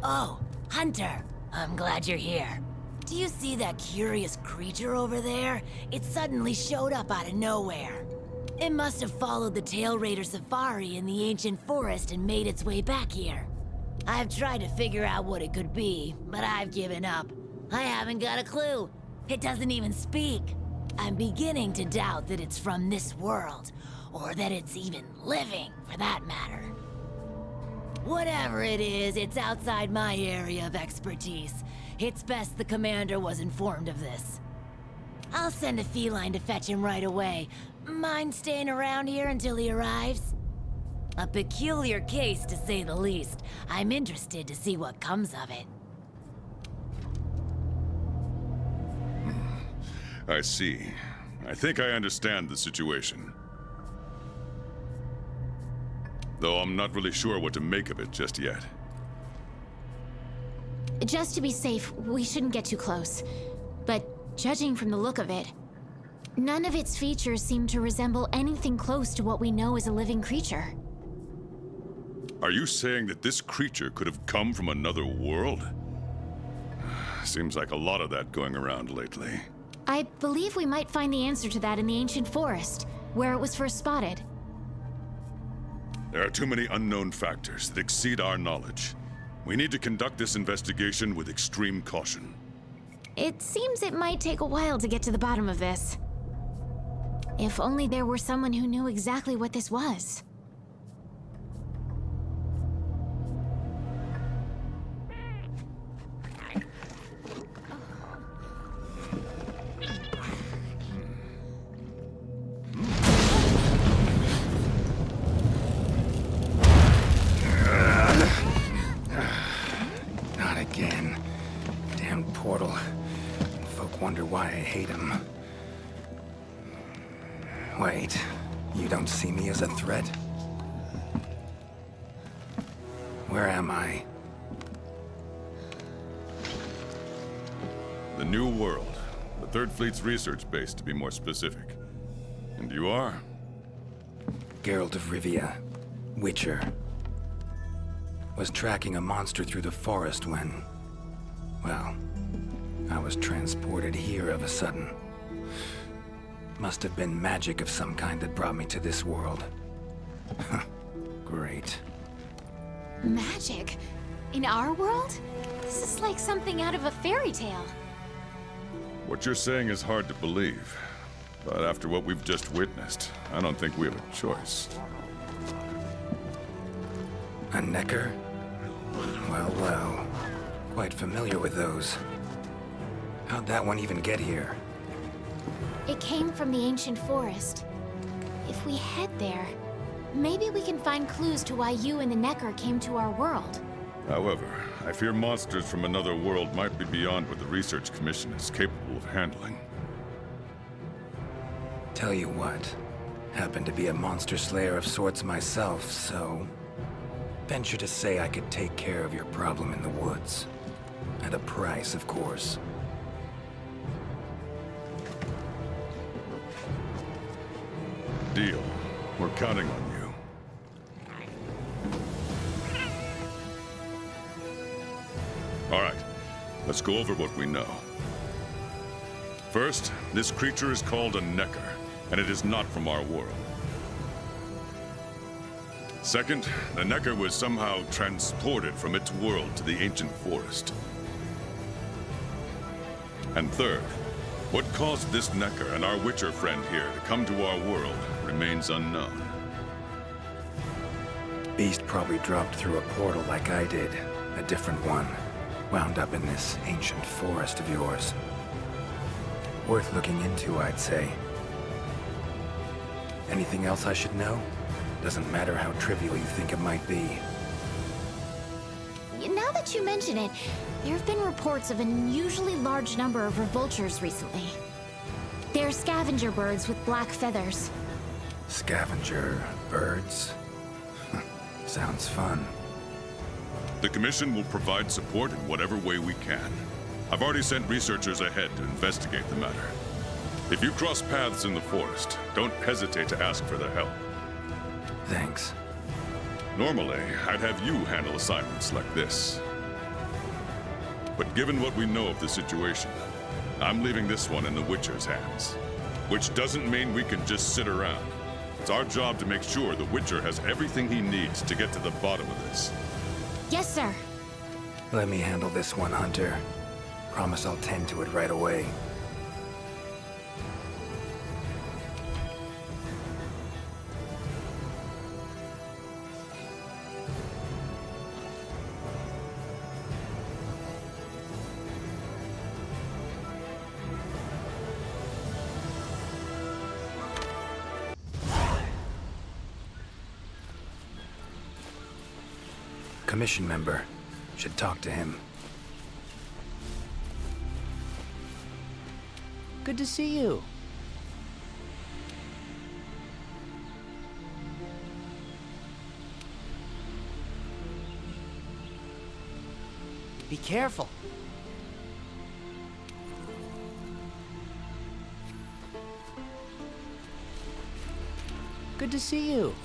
Oh, Hunter, I'm glad you're here. Do you see that curious creature over there? It suddenly showed up out of nowhere. It must have followed the Tail Raider safari in the ancient forest and made its way back here. I've tried to figure out what it could be, but I've given up. I haven't got a clue. It doesn't even speak. I'm beginning to doubt that it's from this world, or that it's even living, for that matter. Whatever it is, it's outside my area of expertise. It's best the commander was informed of this. I'll send a feline to fetch him right away. Mind staying around here until he arrives? A peculiar case, to say the least. I'm interested to see what comes of it. I see. I think I understand the situation. Though I'm not really sure what to make of it just yet. Just to be safe, we shouldn't get too close. But judging from the look of it, none of its features seem to resemble anything close to what we know as a living creature. Are you saying that this creature could have come from another world? Seems like a lot of that going around lately. I believe we might find the answer to that in the ancient forest, where it was first spotted. There are too many unknown factors that exceed our knowledge. We need to conduct this investigation with extreme caution. It seems it might take a while to get to the bottom of this. If only there were someone who knew exactly what this was. Not again. Damn portal. Folk wonder why I hate him. Wait, you don't see me as a threat? Where am I? The New World. The Third Fleet's research base, to be more specific. And you are? Geralt of Rivia. Witcher. Was tracking a monster through the forest when... well, I was transported here of a sudden. Must have been magic of some kind that brought me to this world. Great. Magic? In our world? This is like something out of a fairy tale. What you're saying is hard to believe. But after what we've just witnessed, I don't think we have a choice. A necker? Well, well. Quite familiar with those. How'd that one even get here? It came from the ancient forest. If we head there, maybe we can find clues to why you and the Necker came to our world. However, I fear monsters from another world might be beyond what the Research Commission is capable of handling. Tell you what, happen to be a monster slayer of sorts myself, so... venture to say I could take care of your problem in the woods. At a price, of course. Deal. We're counting on you. All right, let's go over what we know. First, this creature is called a Necker, and it is not from our world. Second, the Necker was somehow transported from its world to the ancient forest. And third, what caused this Necker and our Witcher friend here to come to our world remains unknown. Beast probably dropped through a portal like I did. A different one. Wound up in this ancient forest of yours. Worth looking into, I'd say. Anything else I should know? Doesn't matter how trivial you think it might be. Now that you mention it, there have been reports of an unusually large number of revultures recently. They're scavenger birds with black feathers. Scavenger birds? Sounds fun. The Commission will provide support in whatever way we can. I've already sent researchers ahead to investigate the matter. If you cross paths in the forest, don't hesitate to ask for their help. Thanks. Normally, I'd have you handle assignments like this. But given what we know of the situation, I'm leaving this one in the Witcher's hands. Which doesn't mean we can just sit around. It's our job to make sure the Witcher has everything he needs to get to the bottom of this. Yes, sir. Let me handle this one, Hunter. Promise I'll tend to it right away. Commission member. Should talk to him. Good to see you. Be careful. Good to see you.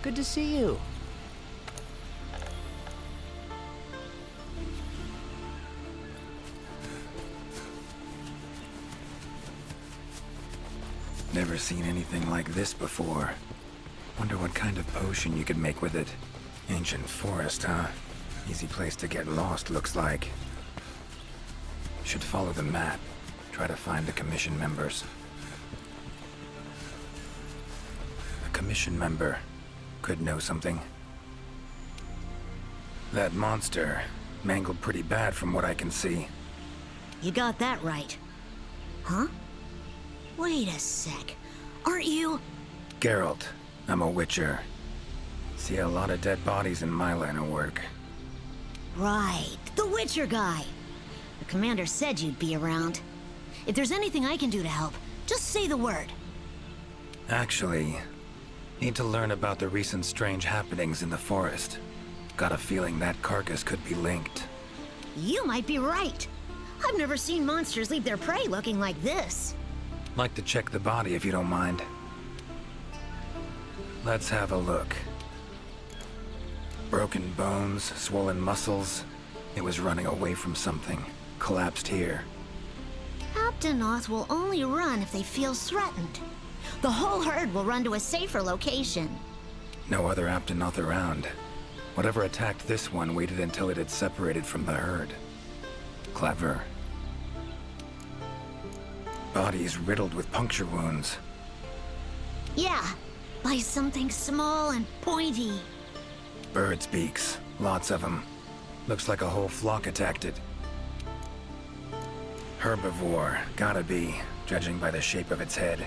Good to see you. Never seen anything like this before. Wonder what kind of potion you could make with it. Ancient forest, huh? Easy place to get lost, looks like. Should follow the map. Try to find the commission members. A commission member could know something. That monster mangled pretty bad from what I can see. You got that right. Huh? Wait a sec. Aren't you... Geralt, I'm a Witcher. See a lot of dead bodies in my line of work. Right, the Witcher guy. The commander said you'd be around. If there's anything I can do to help, just say the word. Actually, need to learn about the recent strange happenings in the forest. Got a feeling that carcass could be linked. You might be right. I've never seen monsters leave their prey looking like this. Like to check the body if you don't mind. Let's have a look. Broken bones, swollen muscles. It was running away from something. Collapsed here. Aptonoth will only run if they feel threatened. The whole herd will run to a safer location. No other Aptonoth around. Whatever attacked this one waited until it had separated from the herd. Clever. Body's riddled with puncture wounds. Yeah, by something small and pointy. Birds' beaks. Lots of them. Looks like a whole flock attacked it. Herbivore. Gotta be, judging by the shape of its head.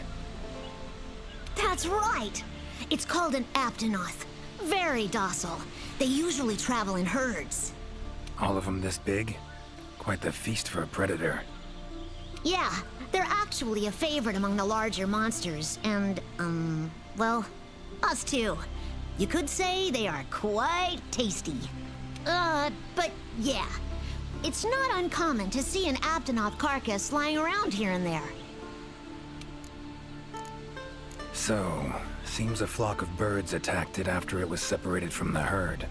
That's right! It's called an Aptonoth. Very docile. They usually travel in herds. All of them this big? Quite the feast for a predator. Yeah, they're actually a favorite among the larger monsters, and, well, us too. You could say they are quite tasty. But yeah, it's not uncommon to see an Aptonoth carcass lying around here and there. So, seems a flock of birds attacked it after it was separated from the herd.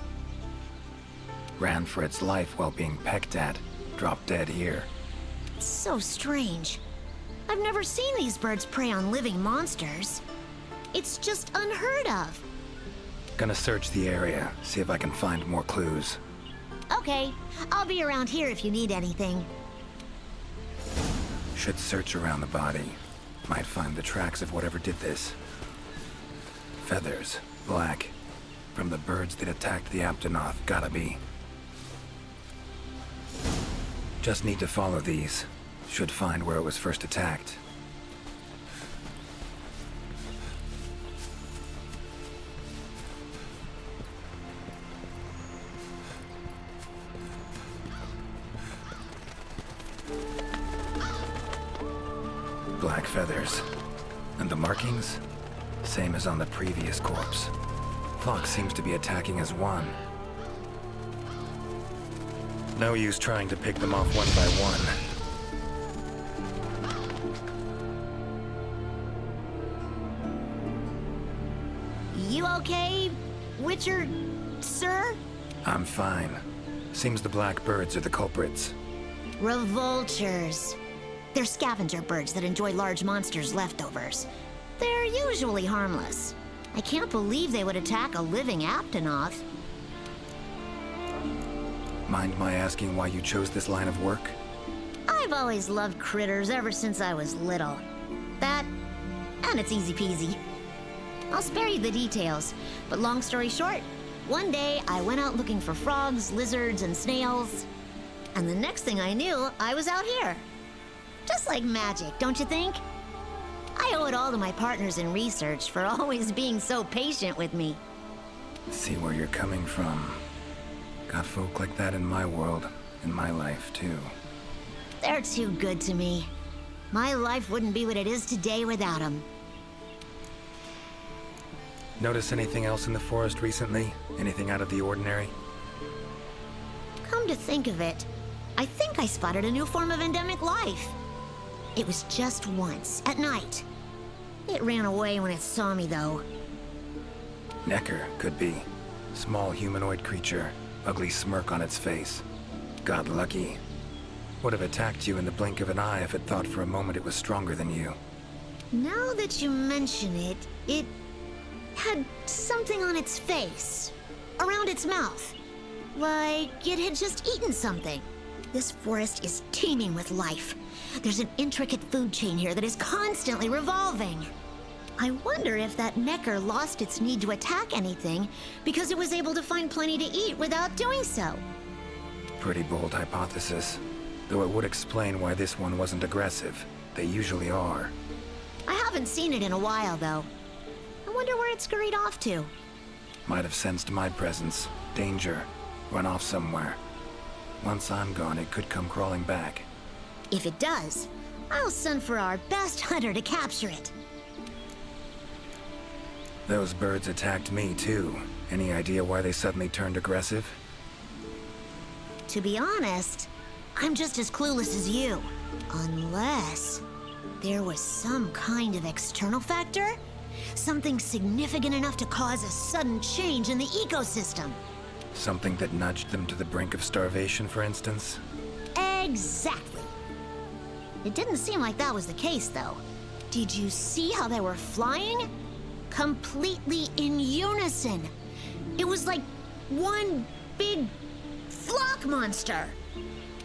Ran for its life while being pecked at, dropped dead here. It's so strange. I've never seen these birds prey on living monsters. It's just unheard of. Gonna search the area, see if I can find more clues. Okay, I'll be around here if you need anything. Should search around the body. Might find the tracks of whatever did this. Feathers, black. From the birds that attacked the Aptonoth, gotta be. Just need to follow these. Should find where it was first attacked. feathers. And the markings? Same as on the previous corpse. Fox seems to be attacking as one. No use trying to pick them off one by one. You okay, Witcher, sir? I'm fine. Seems the black birds are the culprits. Revoltures. They're scavenger birds that enjoy large monsters' leftovers. They're usually harmless. I can't believe they would attack a living Aptonoth. Mind my asking why you chose this line of work? I've always loved critters ever since I was little. That, and it's easy peasy. I'll spare you the details, but long story short, one day I went out looking for frogs, lizards, and snails, and the next thing I knew, I was out here. Just like magic, don't you think? I owe it all to my partners in research for always being so patient with me. See where you're coming from. Got folk like that in my world, in my life, too. They're too good to me. My life wouldn't be what it is today without them. Notice anything else in the forest recently? Anything out of the ordinary? Come to think of it, I think I spotted a new form of endemic life. It was just once, at night. It ran away when it saw me, though. Necker, could be. Small humanoid creature, ugly smirk on its face. Got lucky. Would have attacked you in the blink of an eye if it thought for a moment it was stronger than you. Now that you mention it, it had something on its face, around its mouth. Like it had just eaten something. This forest is teeming with life. There's an intricate food chain here that is constantly revolving. I wonder if that Necker lost its need to attack anything because it was able to find plenty to eat without doing so. Pretty bold hypothesis. Though it would explain why this one wasn't aggressive. They usually are. I haven't seen it in a while, though. I wonder where it scurried off to. Might have sensed my presence. Danger. Run off somewhere. Once I'm gone, it could come crawling back. If it does, I'll send for our best hunter to capture it. Those birds attacked me, too. Any idea why they suddenly turned aggressive? To be honest, I'm just as clueless as you. Unless there was some kind of external factor? Something significant enough to cause a sudden change in the ecosystem. Something that nudged them to the brink of starvation, for instance? Exactly. It didn't seem like that was the case, though. Did you see how they were flying? Completely in unison. It was like one big flock monster.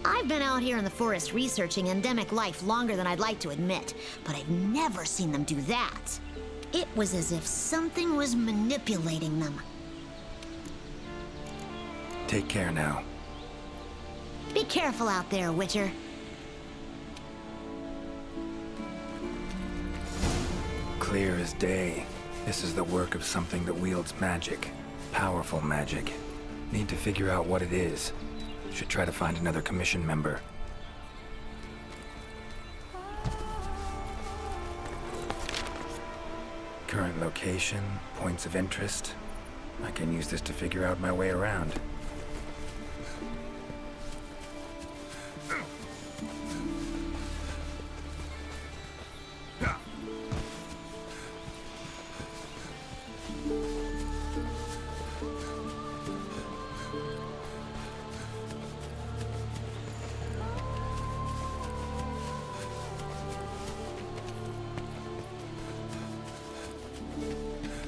I've been out here in the forest researching endemic life longer than I'd like to admit, but I've never seen them do that. It was as if something was manipulating them. Take care now. Be careful out there, Witcher. Clear as day. This is the work of something that wields magic. Powerful magic. Need to figure out what it is. Should try to find another commission member. Current location, points of interest. I can use this to figure out my way around.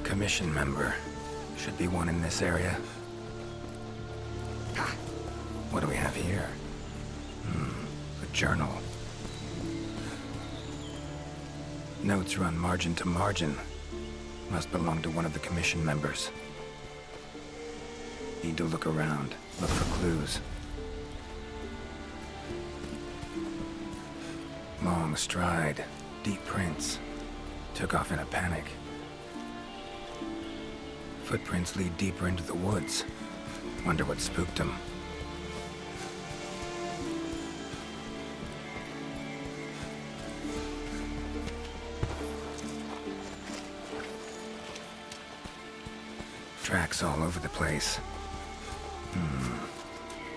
Commission member. Should be one in this area. What do we have here? A journal. Notes run margin to margin. Must belong to one of the commission members. Need to look around. Look for clues. Long stride. Deep prints. Took off in a panic. Footprints lead deeper into the woods. Wonder what spooked him. Tracks all over the place.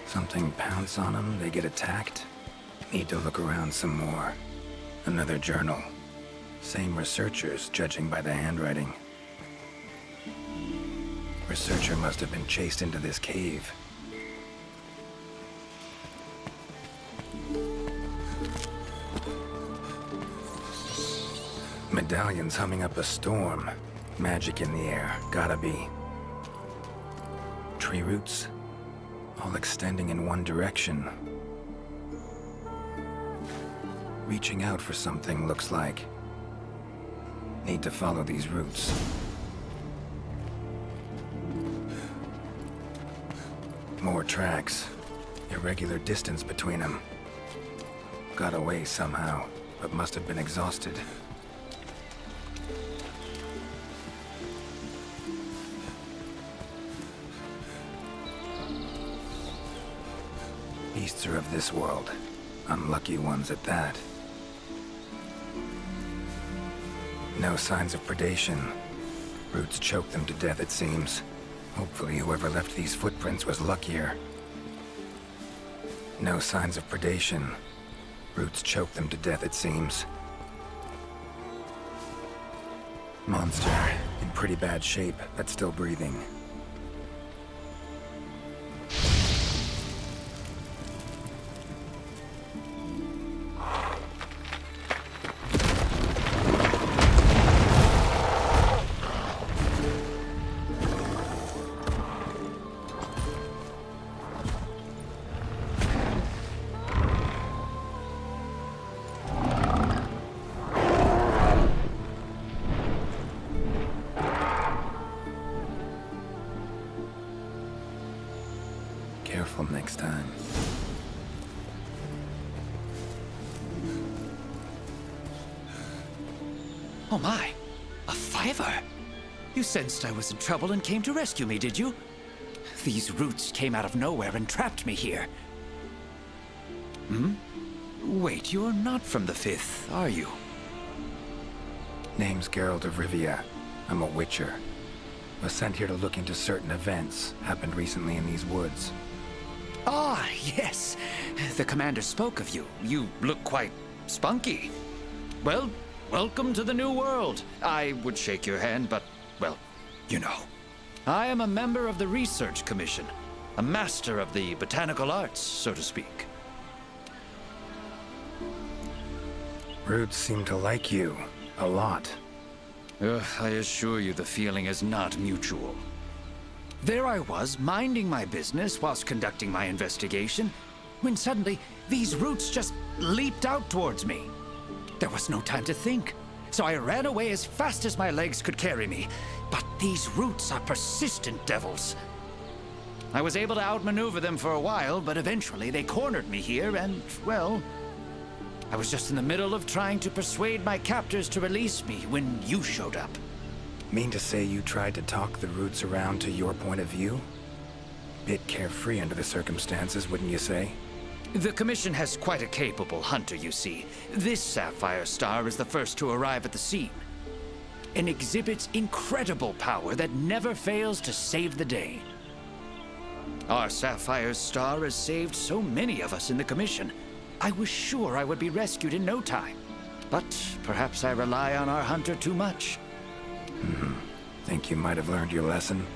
Something pounce on them, they get attacked. Need to look around some more. Another journal. Same researchers, judging by the handwriting. Researcher must have been chased into this cave. Medallions humming up a storm. Magic in the air, gotta be. Tree roots, all extending in one direction. Reaching out for something, looks like. Need to follow these roots. More tracks. Irregular distance between them. Got away somehow, but must have been exhausted. Beasts are of this world. Unlucky ones at that. No signs of predation. Roots choke them to death, it seems. Hopefully whoever left these footprints was luckier. No signs of predation. Roots choke them to death, it seems. Monster, in pretty bad shape, but still breathing. Careful next time. Oh my, a fiver! You sensed I was in trouble and came to rescue me, did you? These roots came out of nowhere and trapped me here. Wait, you're not from the Fifth, are you? Name's Geralt of Rivia. I'm a Witcher. Was sent here to look into certain events happened recently in these woods. Ah, yes. The commander spoke of you. You look quite spunky. Well, welcome to the new world. I would shake your hand, but, well, you know. I am a member of the Research Commission. A master of the botanical arts, so to speak. Roots seem to like you. A lot. I assure you the feeling is not mutual. There I was, minding my business whilst conducting my investigation, when suddenly these roots just leaped out towards me. There was no time to think, so I ran away as fast as my legs could carry me. But these roots are persistent devils. I was able to outmaneuver them for a while, but eventually they cornered me here and, well, I was just in the middle of trying to persuade my captors to release me when you showed up. Mean to say you tried to talk the roots around to your point of view? Bit carefree under the circumstances, wouldn't you say? The Commission has quite a capable hunter, you see. This Sapphire Star is the first to arrive at the scene, and exhibits incredible power that never fails to save the day. Our Sapphire Star has saved so many of us in the Commission. I was sure I would be rescued in no time. But perhaps I rely on our hunter too much. Think you might have learned your lesson?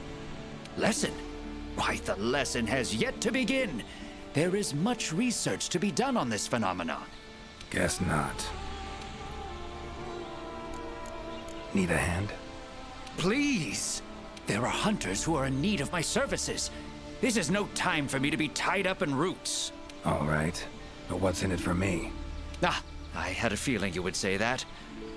Lesson? Why, the lesson has yet to begin. There is much research to be done on this phenomenon. Guess not. Need a hand? Please! There are hunters who are in need of my services. This is no time for me to be tied up in roots. All right. But what's in it for me? Ah, I had a feeling you would say that.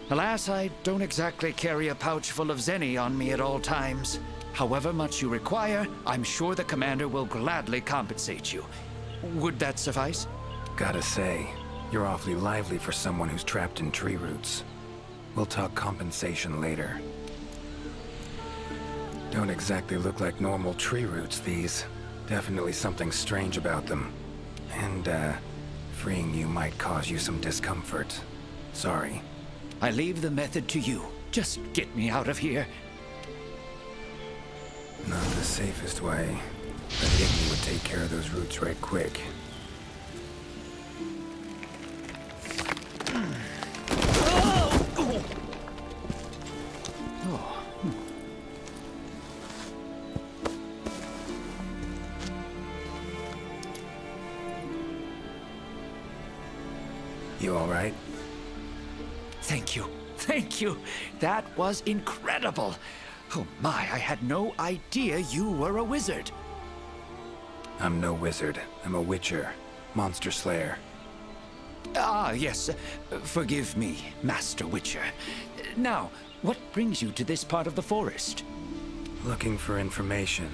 Alas, I don't exactly carry a pouch full of zenny on me at all times. However much you require, I'm sure the commander will gladly compensate you. Would that suffice? Gotta say, you're awfully lively for someone who's trapped in tree roots. We'll talk compensation later. Don't exactly look like normal tree roots, these. Definitely something strange about them. And, freeing you might cause you some discomfort. Sorry. I leave the method to you. Just get me out of here. Not the safest way, but Iggy would take care of those roots right quick. You all right? Thank you. Thank you. That was incredible. Oh my, I had no idea you were a wizard. I'm no wizard. I'm a witcher. Monster slayer. Ah, yes. Forgive me, Master Witcher. Now, what brings you to this part of the forest? Looking for information.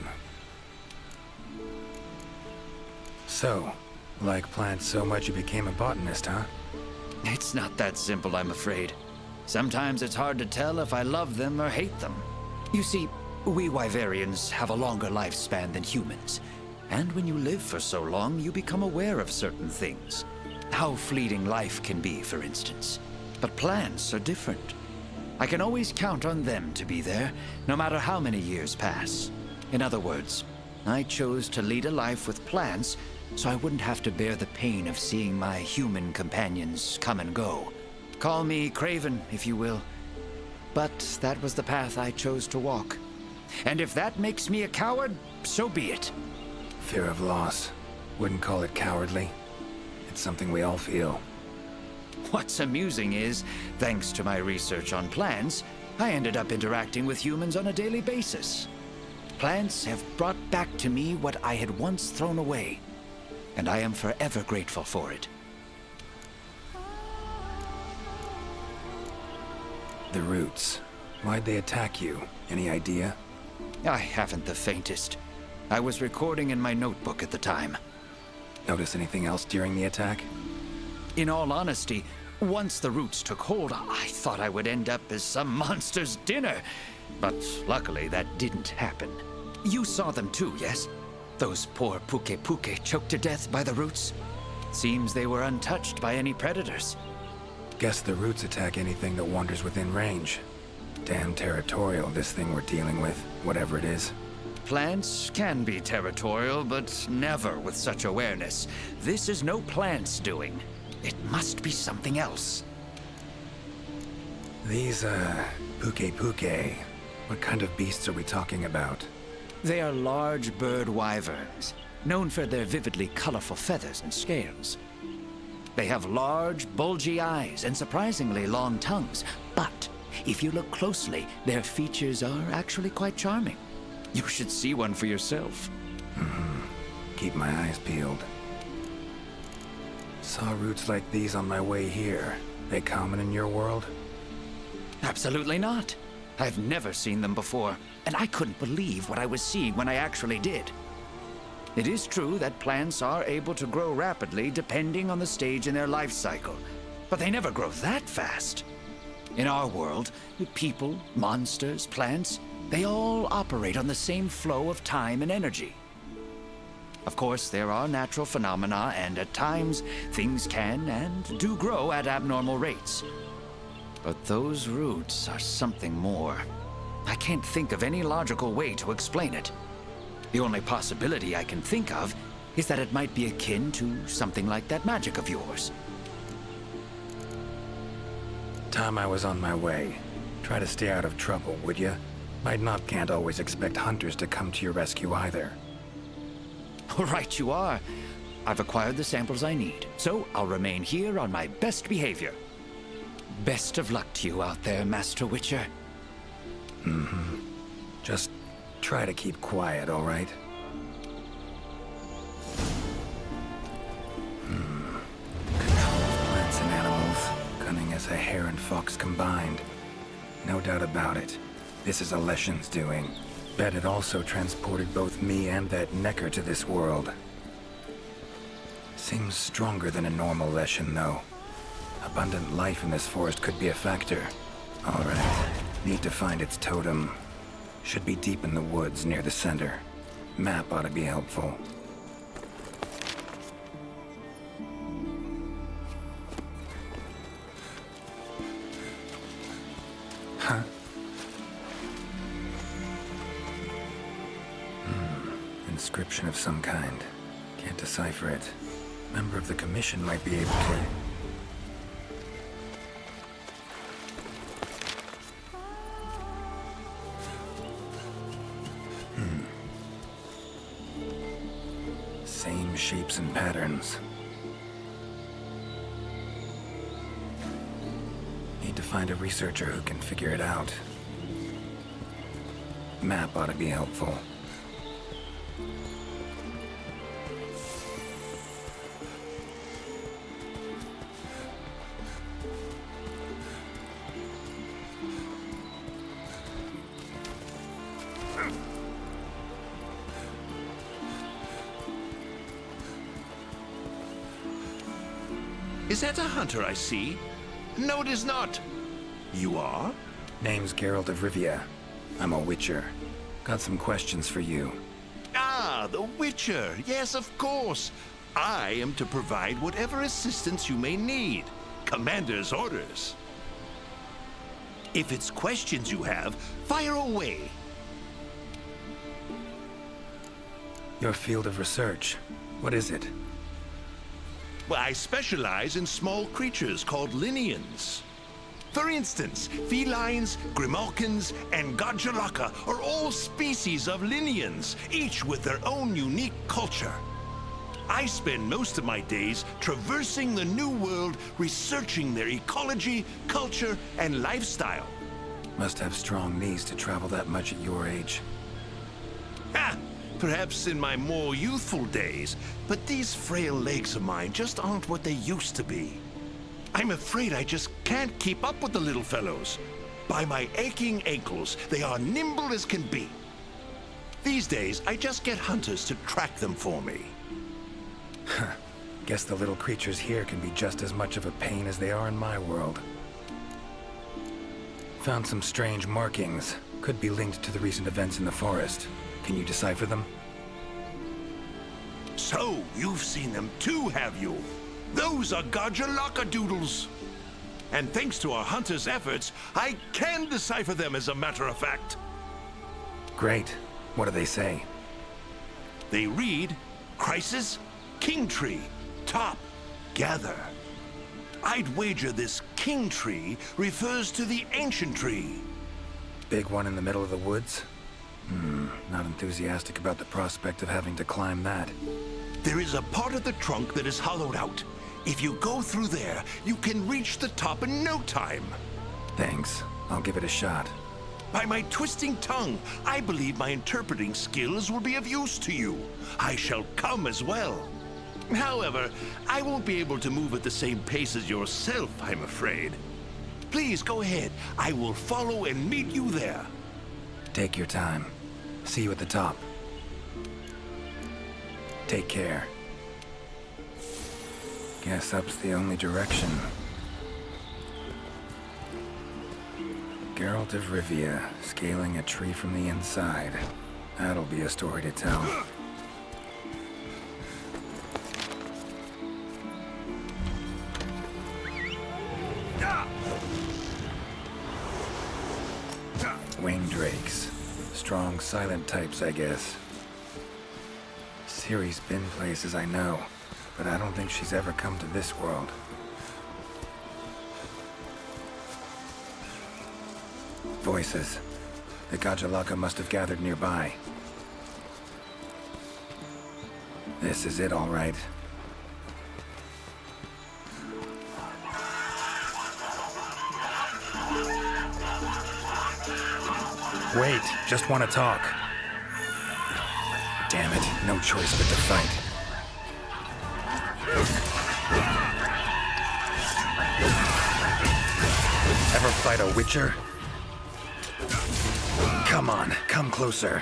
So, like plants so much you became a botanist, huh? It's not that simple, I'm afraid. Sometimes it's hard to tell if I love them or hate them. You see, we Wyverians have a longer lifespan than humans. And when you live for so long, you become aware of certain things. How fleeting life can be, for instance. But plants are different. I can always count on them to be there, no matter how many years pass. In other words, I chose to lead a life with plants so I wouldn't have to bear the pain of seeing my human companions come and go. Call me craven, if you will. But that was the path I chose to walk. And if that makes me a coward, so be it. Fear of loss. Wouldn't call it cowardly. It's something we all feel. What's amusing is, thanks to my research on plants, I ended up interacting with humans on a daily basis. Plants have brought back to me what I had once thrown away, and I am forever grateful for it. The roots. Why'd they attack you? Any idea? I haven't the faintest. I was recording in my notebook at the time. Notice anything else during the attack? In all honesty, once the roots took hold, I thought I would end up as some monster's dinner. But luckily, that didn't happen. You saw them too, yes? Those poor puke choked to death by the roots. Seems they were untouched by any predators. Guess the roots attack anything that wanders within range. Damn territorial, this thing we're dealing with, whatever it is. Plants can be territorial, but never with such awareness. This is no plant's doing. It must be something else. These, puke, what kind of beasts are we talking about? They are large bird wyverns, known for their vividly colorful feathers and scales. They have large, bulgy eyes and surprisingly long tongues, but if you look closely, their features are actually quite charming. You should see one for yourself. Keep my eyes peeled. Saw roots like these on my way here. They common in your world? Absolutely not. I've never seen them before, and I couldn't believe what I was seeing when I actually did. It is true that plants are able to grow rapidly depending on the stage in their life cycle, but they never grow that fast. In our world, people, monsters, plants, they all operate on the same flow of time and energy. Of course, there are natural phenomena, and at times, things can and do grow at abnormal rates. But those roots are something more. I can't think of any logical way to explain it. The only possibility I can think of is that it might be akin to something like that magic of yours. Time I was on my way. Try to stay out of trouble, would ya? Can't always expect hunters to come to your rescue either. Right you are. I've acquired the samples I need, so I'll remain here on my best behavior. Best of luck to you out there, Master Witcher. Just try to keep quiet, all right? Control of plants and animals. Cunning as a hare and fox combined. No doubt about it. This is Alession's doing. Bet it also transported both me and that Necker to this world. Seems stronger than a normal Alession, though. Abundant life in this forest could be a factor. All right. Need to find its totem. Should be deep in the woods near the center. Map ought to be helpful. Huh? Inscription of some kind. Can't decipher it. Member of the Commission might be able to. Same shapes and patterns. Need to find a researcher who can figure it out. Map ought to be helpful. Is that a hunter I see? No, it is not. You are? Name's Geralt of Rivia. I'm a Witcher. Got some questions for you. Ah, the Witcher. Yes, of course. I am to provide whatever assistance you may need. Commander's orders. If it's questions you have, fire away. Your field of research. What is it? Well, I specialize in small creatures called Linians. For instance, felines, grimalkins, and Godjalaka are all species of Linians, each with their own unique culture. I spend most of my days traversing the New World, researching their ecology, culture, and lifestyle. Must have strong knees to travel that much at your age. Ha! Perhaps in my more youthful days, but these frail legs of mine just aren't what they used to be. I'm afraid I just can't keep up with the little fellows. By my aching ankles, they are nimble as can be. These days, I just get hunters to track them for me. Guess the little creatures here can be just as much of a pain as they are in my world. Found some strange markings. Could be linked to the recent events in the forest. Can you decipher them? So, you've seen them too, have you? Those are Godjalaka doodles. And thanks to our hunters' efforts, I can decipher them as a matter of fact. Great. What do they say? They read, Crisis, King Tree, Top, Gather. I'd wager this King Tree refers to the ancient tree. Big one in the middle of the woods? Not enthusiastic about the prospect of having to climb that. There is a part of the trunk that is hollowed out. If you go through there, you can reach the top in no time. Thanks. I'll give it a shot. By my twisting tongue, I believe my interpreting skills will be of use to you. I shall come as well. However, I won't be able to move at the same pace as yourself, I'm afraid. Please go ahead. I will follow and meet you there. Take your time. See you at the top. Take care. Guess up's the only direction. Geralt of Rivia, scaling a tree from the inside. That'll be a story to tell. Winged drakes. Strong, silent types, I guess. Ciri's been places I know, but I don't think she's ever come to this world. Voices. The Godjalaka must have gathered nearby. This is it, all right. Wait, just want to talk. Damn it, no choice but to fight. Ever fight a Witcher? Come on, come closer.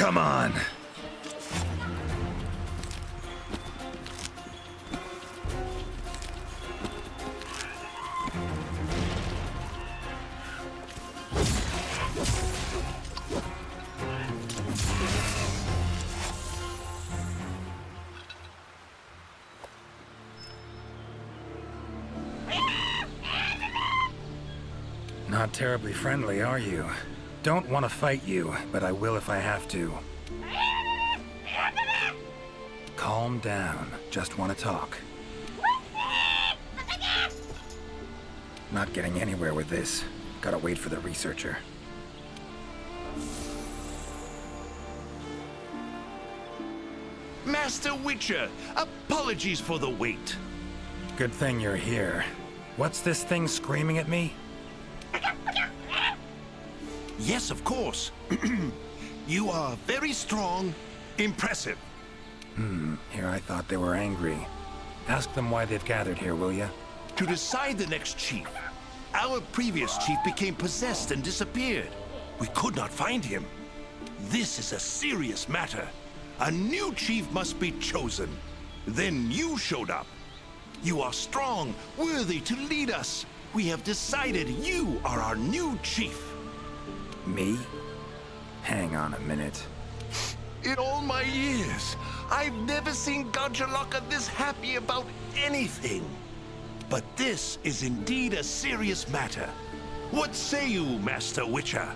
Come on. Not terribly friendly, are you? Don't want to fight you, but I will if I have to. Calm down. Just want to talk. Not getting anywhere with this. Gotta wait for the researcher. Master Witcher, apologies for the wait. Good thing you're here. What's this thing screaming at me? Yes, of course. You are very strong, impressive. Here I thought they were angry. Ask them why they've gathered here, will ya? To decide the next chief. Our previous chief became possessed and disappeared. We could not find him. This is a serious matter. A new chief must be chosen. Then you showed up. You are strong, worthy to lead us. We have decided you are our new chief. Me? Hang on a minute. In all my years, I've never seen Gajaloka this happy about anything. But this is indeed a serious matter. What say you, Master Witcher?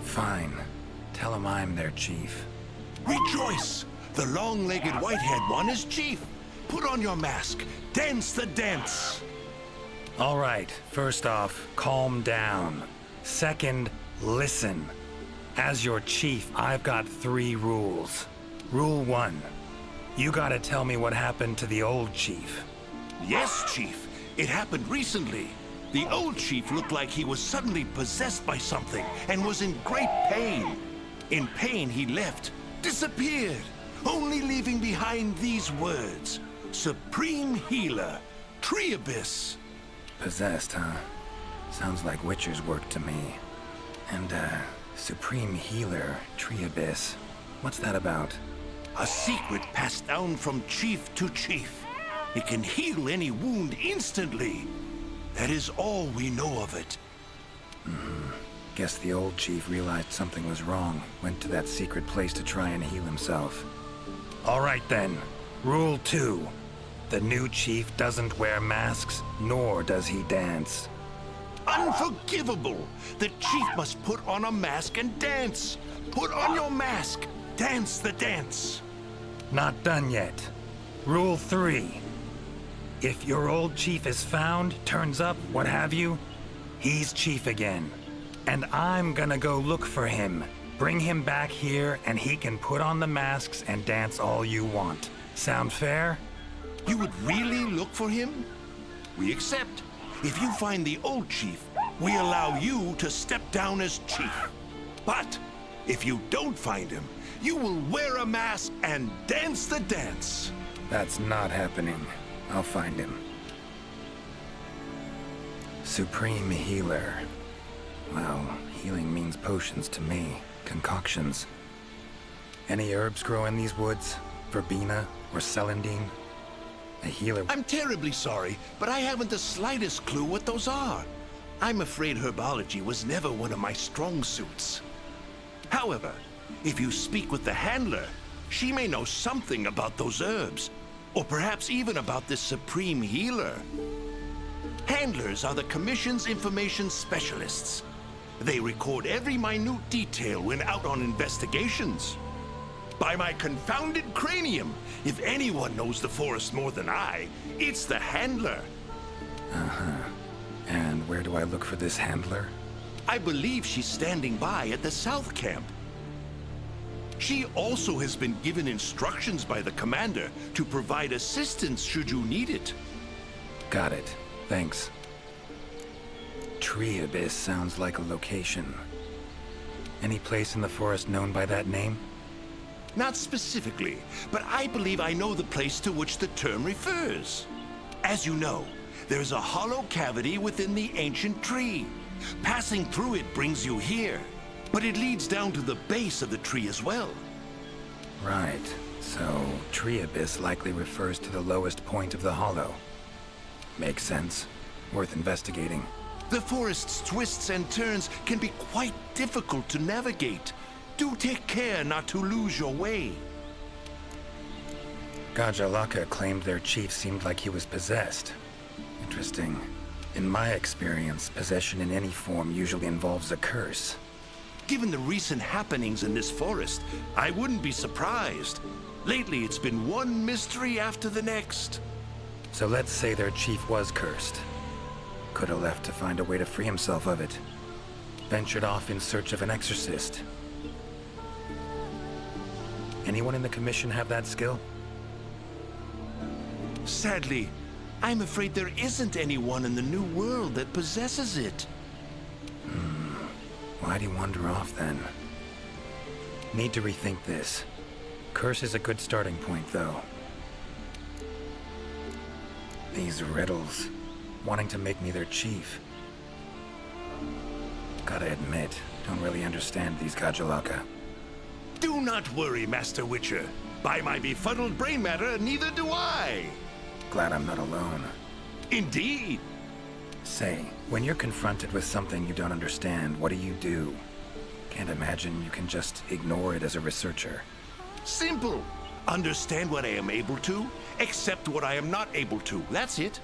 Fine. Tell them I'm their chief. Rejoice! The long-legged white-haired one is chief. Put on your mask. Dance the dance. All right, first off, calm down. Second, listen. As your chief, I've got 3 rules. Rule 1. You gotta tell me what happened to the old chief. Yes, Chief. It happened recently. The old chief looked like he was suddenly possessed by something and was in great pain. In pain, he left, disappeared, only leaving behind these words. Supreme Healer, Treabyss. Possessed, huh? Sounds like Witcher's work to me. And, Supreme Healer, Treabyss. What's that about? A secret passed down from chief to chief. It can heal any wound instantly. That is all we know of it. Guess the old chief realized something was wrong, went to that secret place to try and heal himself. All right then. Rule 2. The new chief doesn't wear masks, nor does he dance. Unforgivable! The chief must put on a mask and dance. Put on your mask. Dance the dance. Not done yet. Rule 3. If your old chief is found, turns up, what have you, he's chief again. And I'm gonna go look for him. Bring him back here, and he can put on the masks and dance all you want. Sound fair? You would really look for him? We accept. If you find the old chief, we allow you to step down as chief. But if you don't find him, you will wear a mask and dance the dance. That's not happening. I'll find him. Supreme Healer. Well, healing means potions to me. Concoctions. Any herbs grow in these woods? Verbena or celandine? A healer... I'm terribly sorry, but I haven't the slightest clue what those are. I'm afraid herbology was never one of my strong suits. However, if you speak with the handler, she may know something about those herbs, or perhaps even about this Supreme Healer. Handlers are the Commission's information specialists. They record every minute detail when out on investigations. By my confounded cranium, if anyone knows the forest more than I, it's the handler. And where do I look for this handler? I believe she's standing by at the South Camp. She also has been given instructions by the commander to provide assistance should you need it. Got it. Thanks. Treabyss sounds like a location. Any place in the forest known by that name? Not specifically, but I believe I know the place to which the term refers. As you know, there's a hollow cavity within the ancient tree. Passing through it brings you here. but it leads down to the base of the tree as well. Right. So, tree abyss likely refers to the lowest point of the hollow. Makes sense. Worth investigating. The forest's twists and turns can be quite difficult to navigate. Do take care not to lose your way. Gajalaka claimed their chief seemed like he was possessed. Interesting. In my experience, possession in any form usually involves a curse. Given the recent happenings in this forest, I wouldn't be surprised. Lately, it's been one mystery after the next. So let's say their chief was cursed. Could have left to find a way to free himself of it. Ventured off in search of an exorcist. Anyone in the commission have that skill? Sadly, I'm afraid there isn't anyone in the new world that possesses it. Why'd he wander off then? Need to rethink this. Curse is a good starting point, though. These riddles, wanting to make me their chief. Gotta admit, don't really understand these Gajalaka. Do not worry, Master Witcher. By my befuddled brain matter, neither do I. Glad I'm not alone. Indeed. Say, when you're confronted with something you don't understand, what do? Can't imagine you can just ignore it as a researcher. Simple. Understand what I am able to, accept what I am not able to. That's it.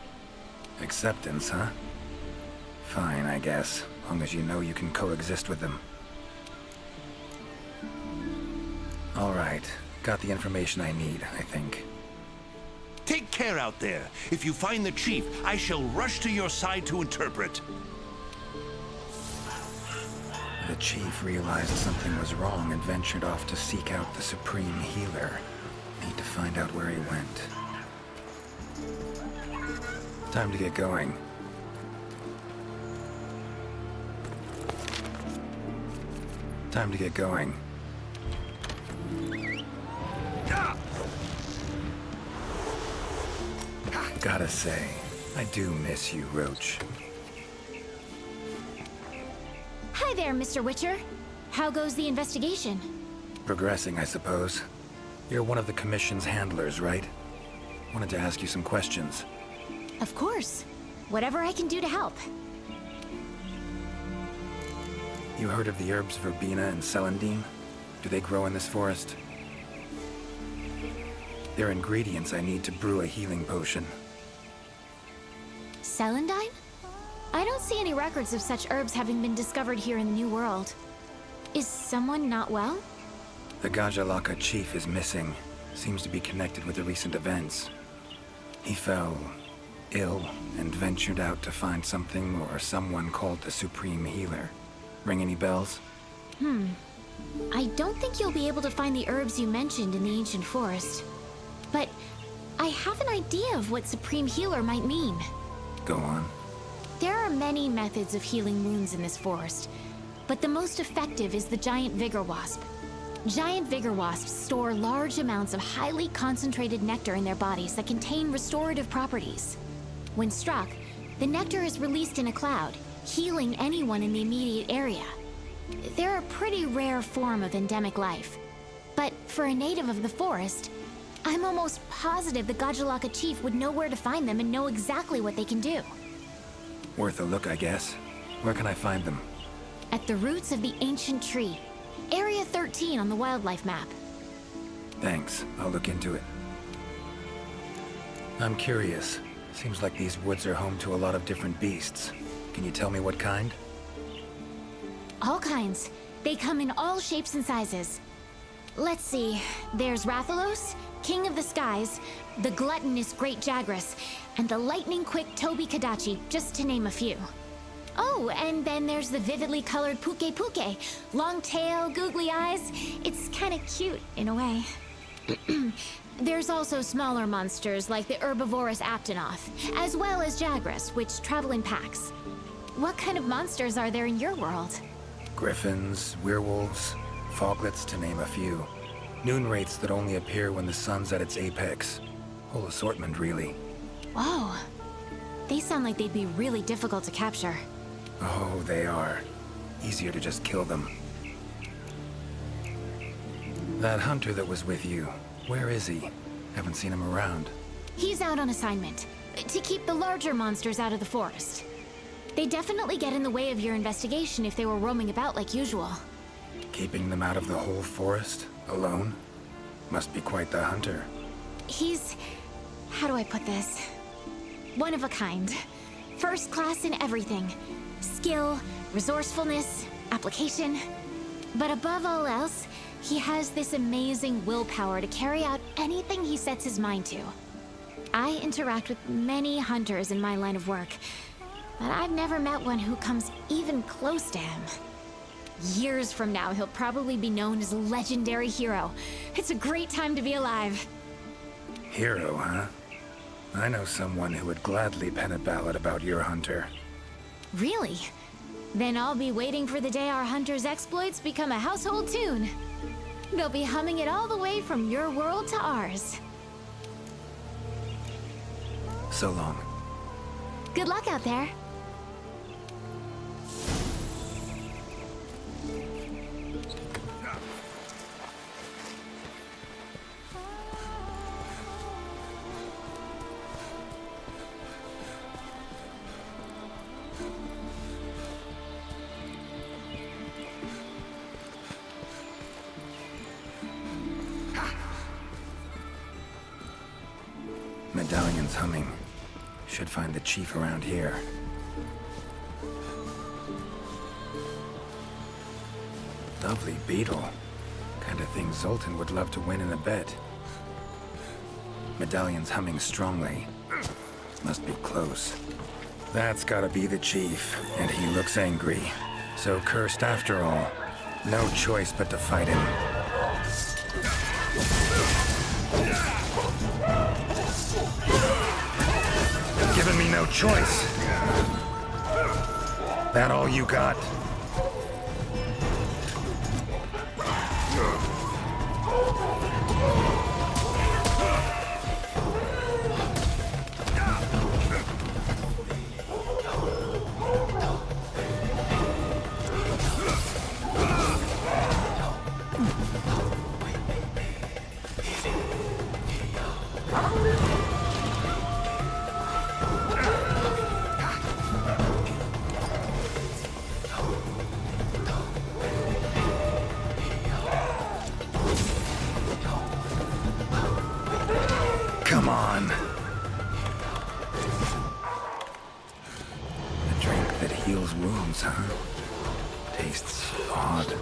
Acceptance, huh? Fine, I guess. Long as you know you can coexist with them. All right. Got the information I need, I think. Take care out there. If you find the chief, I shall rush to your side to interpret. The chief realized something was wrong and ventured off to seek out the Supreme Healer. Need to find out where he went. Time to get going. Time to get going. Gotta say, I do miss you, Roach. Hi there, Mr. Witcher. How goes the investigation? Progressing, I suppose. You're one of the Commission's handlers, right? Wanted to ask you some questions. Of course. Whatever I can do to help. You heard of the herbs verbena and celandine? Do they grow in this forest? They're ingredients I need to brew a healing potion. Celandine? I don't see any records of such herbs having been discovered here in the New World. Is someone not well? The Gajalaka chief is missing. Seems to be connected with the recent events. He fell ill and ventured out to find something or someone called the Supreme Healer. Ring any bells? I don't think you'll be able to find the herbs you mentioned in the ancient forest. But I have an idea of what Supreme Healer might mean. Go on. There are many methods of healing wounds in this forest, but the most effective is the giant vigor wasp. Giant vigor wasps store large amounts of highly concentrated nectar in their bodies that contain restorative properties. When struck, the nectar is released in a cloud, healing anyone in the immediate area. They're a pretty rare form of endemic life. But for a native of the forest, I'm almost positive the Gajalaka chief would know where to find them and know exactly what they can do. Worth a look, I guess. Where can I find them? At the roots of the ancient tree. Area 13 on the wildlife map. Thanks. I'll look into it. I'm curious. Seems like these woods are home to a lot of different beasts. Can you tell me what kind? All kinds. They come in all shapes and sizes. Let's see. There's Rathalos, King of the Skies, the gluttonous Great Jagras, and the lightning-quick Toby Kadachi, just to name a few. Oh, and then there's the vividly colored Puke Puke. Long tail, googly eyes. It's kind of cute, in a way. There's also smaller monsters like the herbivorous Aptonoth, as well as Jagras, which travel in packs. What kind of monsters are there in your world? Griffins, werewolves, foglets, to name a few. Noon wraiths that only appear when the sun's at its apex. Whole assortment, really. Whoa. They sound like they'd be really difficult to capture. Oh, they are. Easier to just kill them. That hunter that was with you, where is he? Haven't seen him around. He's out on assignment, to keep the larger monsters out of the forest. They definitely get in the way of your investigation if they were roaming about like usual. Keeping them out of the whole forest, alone? Must be quite the hunter. He's... how do I put this? One of a kind. First class in everything. Skill, resourcefulness, application. But above all else, he has this amazing willpower to carry out anything he sets his mind to. I interact with many hunters in my line of work, but I've never met one who comes even close to him. Years from now, he'll probably be known as a legendary hero. It's a great time to be alive. Hero, huh? I know someone who would gladly pen a ballad about your hunter. Really? Then I'll be waiting for the day our hunter's exploits become a household tune. They'll be humming it all the way from your world to ours. So long. Good luck out there. Medallion's humming. Should find the chief around here. Lovely beetle. Kind of thing Zoltan would love to win in a bet. Medallion's humming strongly. Must be close. That's gotta be the chief, and he looks angry. So cursed after all. No choice but to fight him. Giving me no choice. That all you got? Come on. A drink that heals wounds, huh? Tastes odd.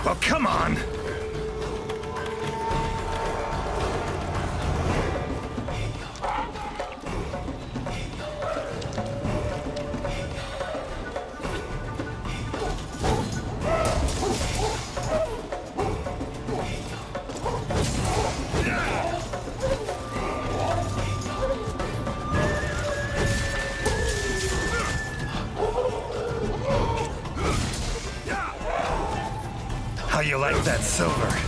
Well, come on! How you like that silver?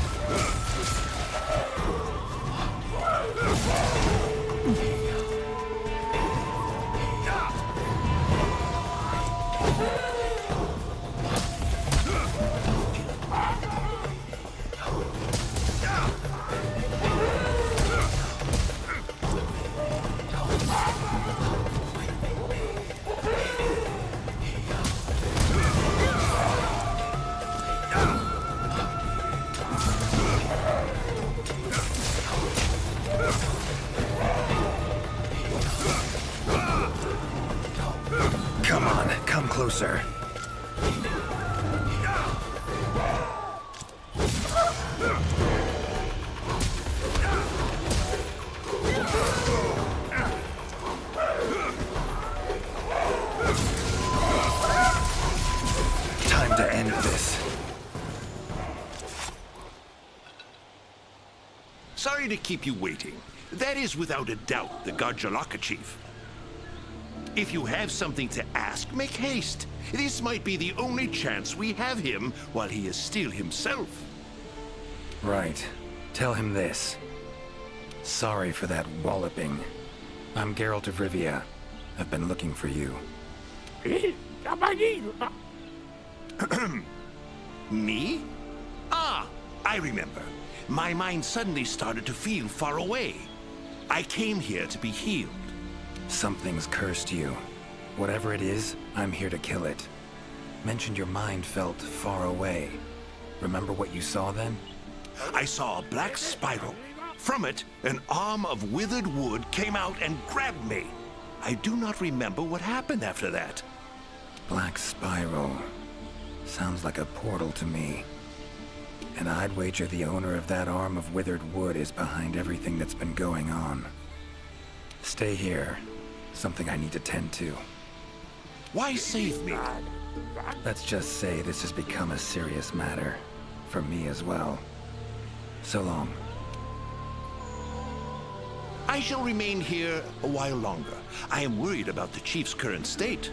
Come on, come closer. Time to end this. Sorry to keep you waiting. That is without a doubt the Gajjalaka chief. If you have something to ask, make haste. This might be the only chance we have him while he is still himself. Right. Tell him this. Sorry for that walloping. I'm Geralt of Rivia. I've been looking for you. Me? Ah, I remember. My mind suddenly started to feel far away. I came here to be healed. Something's cursed you. Whatever it is, I'm here to kill it. Mentioned your mind felt far away. Remember what you saw then? I saw a black spiral. From it, an arm of withered wood came out and grabbed me. I do not remember what happened after that. Black spiral. Sounds like a portal to me. And I'd wager the owner of that arm of withered wood is behind everything that's been going on. Stay here. Something I need to tend to. Why save me? Let's just say this has become a serious matter. For me as well. So long. I shall remain here a while longer. I am worried about the chief's current state.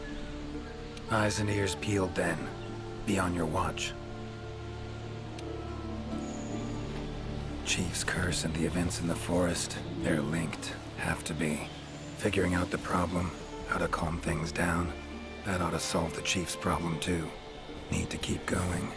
Eyes and ears peeled then. Be on your watch. Chief's curse and the events in the forest, they're linked. Have to be. Figuring out the problem, how to calm things down, that ought to solve the Chief's problem too. Need to keep going.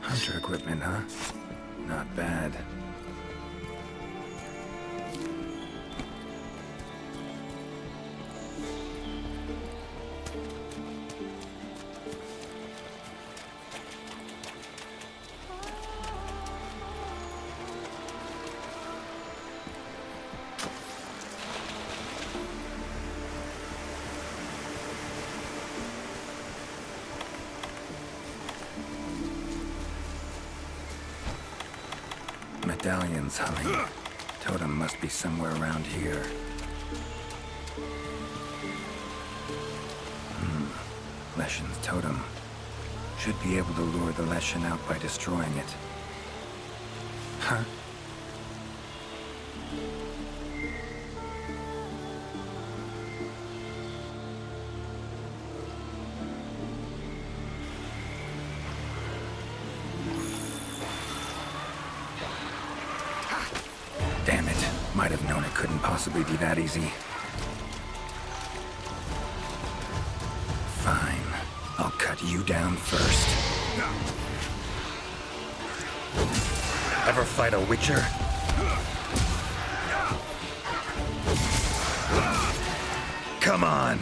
Hunter equipment, huh? Not bad. Medallions humming. Totem must be somewhere around here. Leshen's totem. Should be able to lure the Leshen out by destroying it. Huh? Damn it. Might have known it couldn't possibly be that easy. Fine. I'll cut you down first. Ever fight a Witcher? Come on!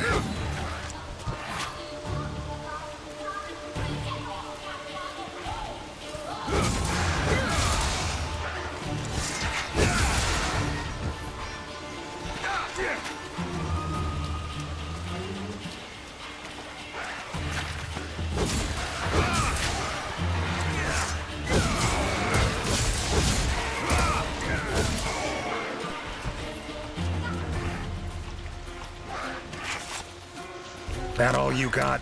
That all you got?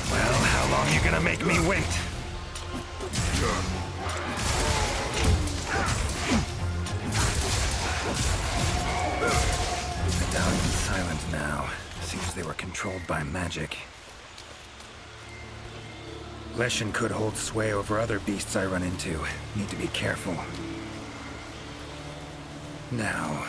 Well, how long you gonna make me wait? Medallion's silent now. Seems they were controlled by magic. Leshen could hold sway over other beasts I run into. Need to be careful. Now...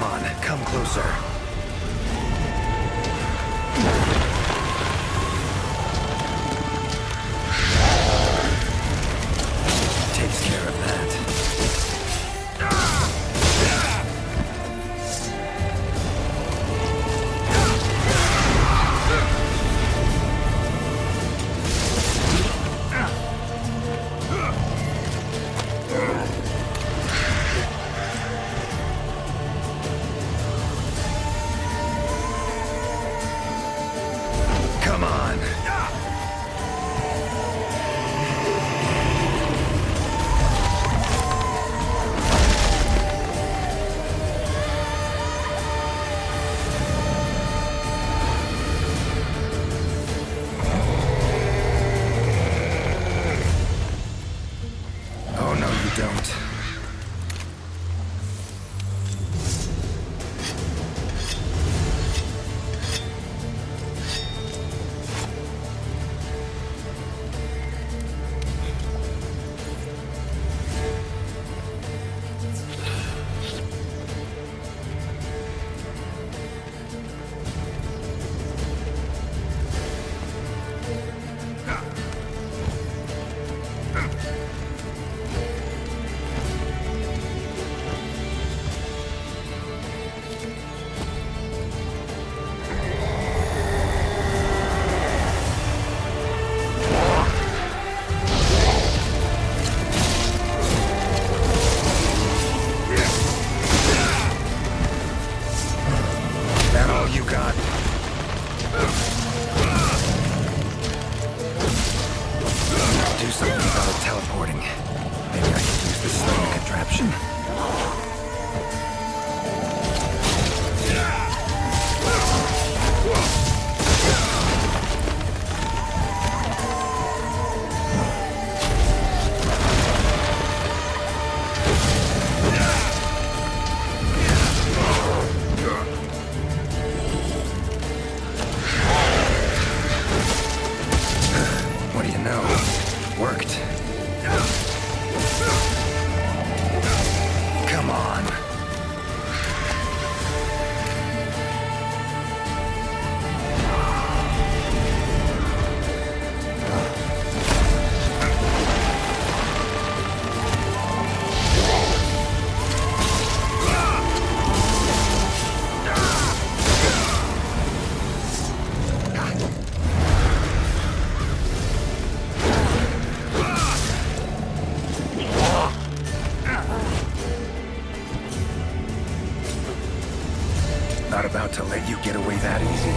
on, come closer. Takes care of that. Come on. Oh, no, you don't. That all you got? Do something about it teleporting. Maybe I can use this sling contraption. What do you know? Worked. Come on. Not about to let you get away that easy.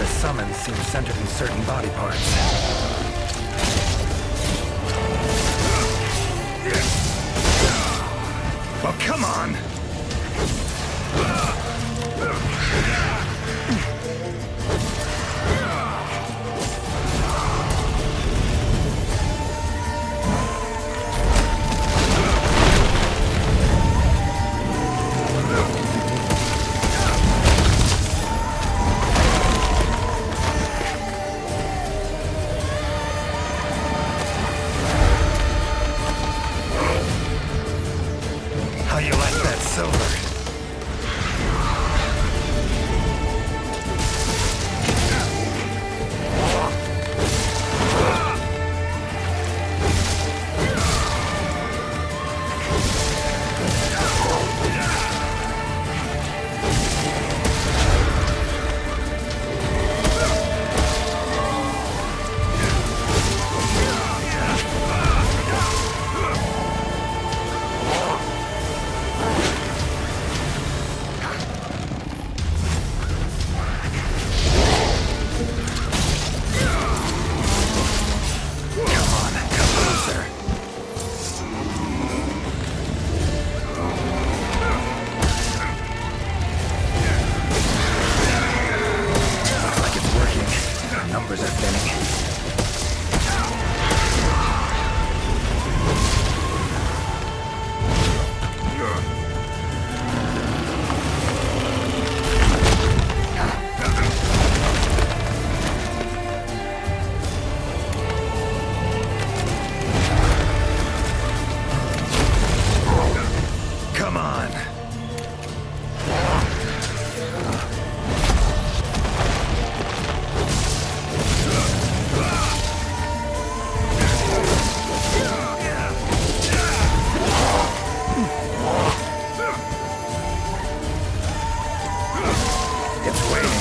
Summons seem centered in certain body parts. Well, come on! How you like that numbers are thinning. Come on. It's waiting.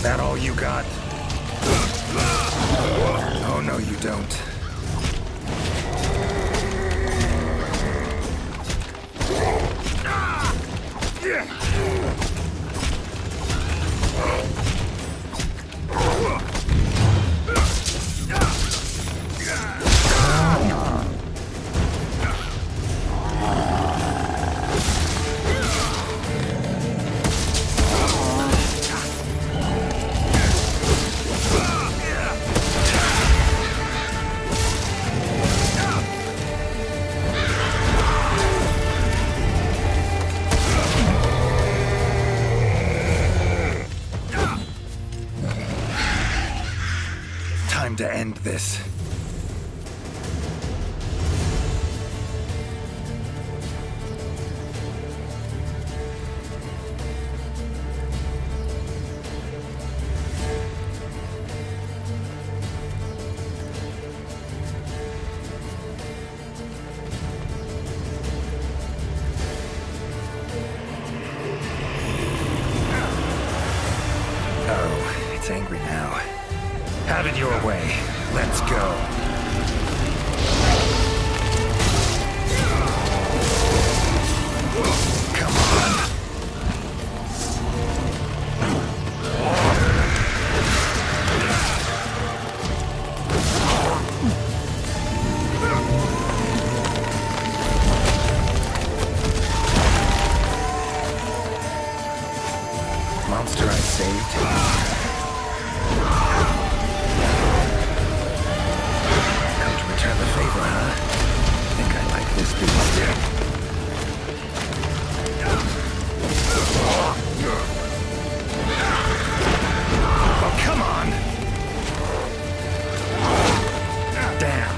That all you got? Oh, no, you don't. Time to end this. Oh, it's angry now. Have it your way. Let's go. Come on. Monster I saved. Return the favor, huh? Think I like this beast. Oh, come on! Damn.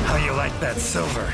How you like that silver?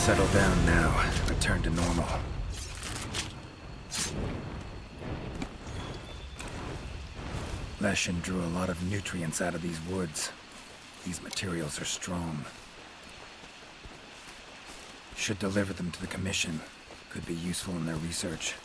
settle down now. Return to normal. Leshen drew a lot of nutrients out of these woods. These materials are strong. Should deliver them to the Commission. Could be useful in their research.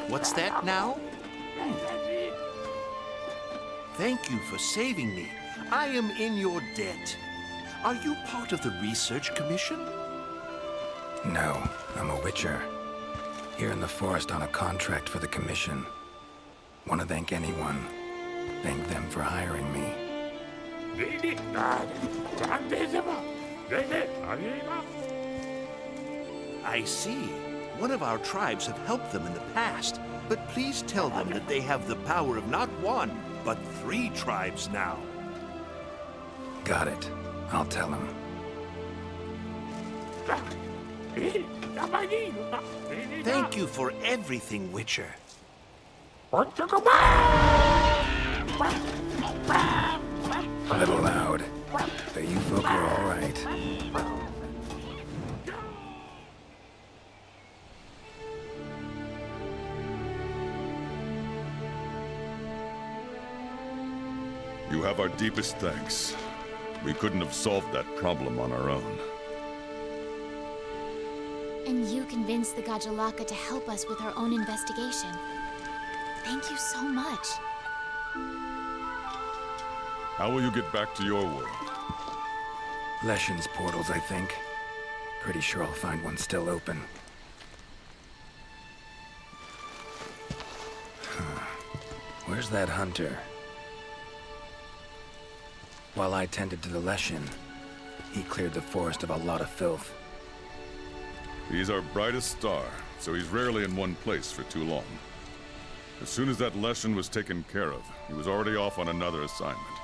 What's that now? Thank you for saving me. I am in your debt. Are you part of the Research Commission? No, I'm a Witcher. Here in the forest on a contract for the Commission. Want to thank anyone. Thank them for hiring me. I see. One of our tribes have helped them in the past, but please tell them that they have the power of not one, but 3 tribes now. Got it. I'll tell them. Thank you for everything, Witcher. A little loud, but you folk are all right. You have our deepest thanks. We couldn't have solved that problem on our own. And you convinced the Gajalaka to help us with our own investigation. Thank you so much. How will you get back to your world? Leshen's portals, I think. Pretty sure I'll find one still open. Where's that hunter? While I tended to the Leshen, he cleared the forest of a lot of filth. He's our brightest star, so he's rarely in one place for too long. As soon as that Leshen was taken care of, he was already off on another assignment.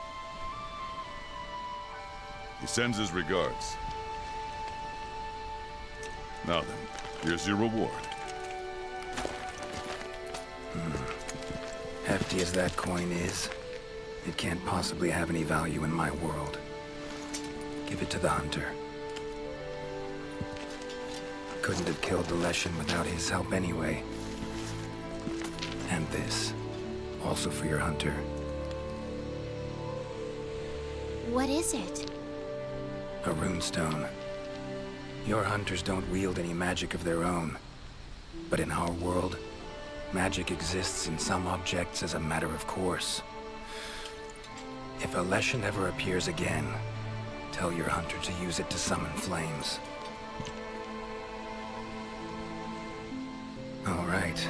He sends his regards. Now then, here's your reward. Hefty as that coin is, it can't possibly have any value in my world. Give it to the hunter. Couldn't have killed the Leshen without his help anyway. And this, also for your hunter. What is it? A runestone. Your hunters don't wield any magic of their own. But in our world, magic exists in some objects as a matter of course. If a Leshen ever appears again, tell your hunter to use it to summon flames. All right.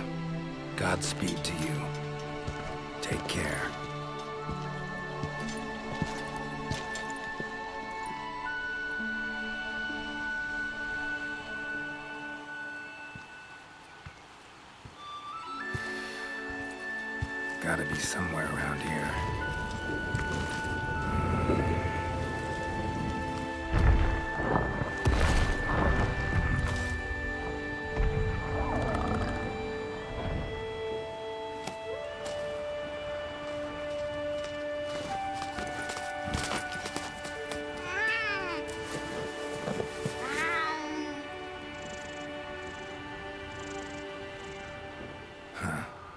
Godspeed to you. Take care. Gotta be somewhere around here.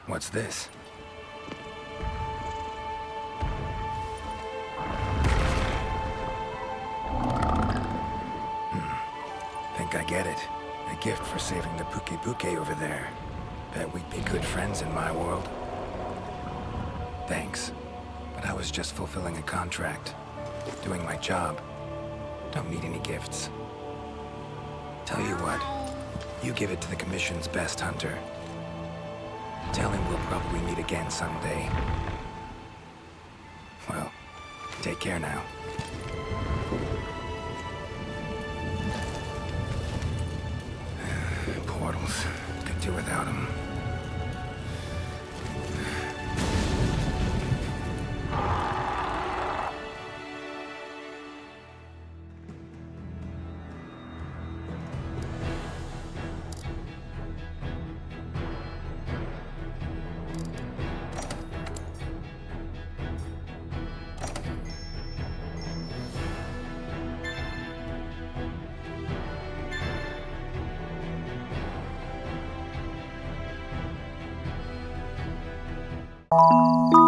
What's this? I get it. A gift for saving the Puke over there. Bet we'd be good friends in my world. Thanks. But I was just fulfilling a contract. Doing my job. Don't need any gifts. Tell you what. You give it to the Commission's best hunter. Tell him we'll probably meet again someday. Well, take care now. Portals. Could do without them. You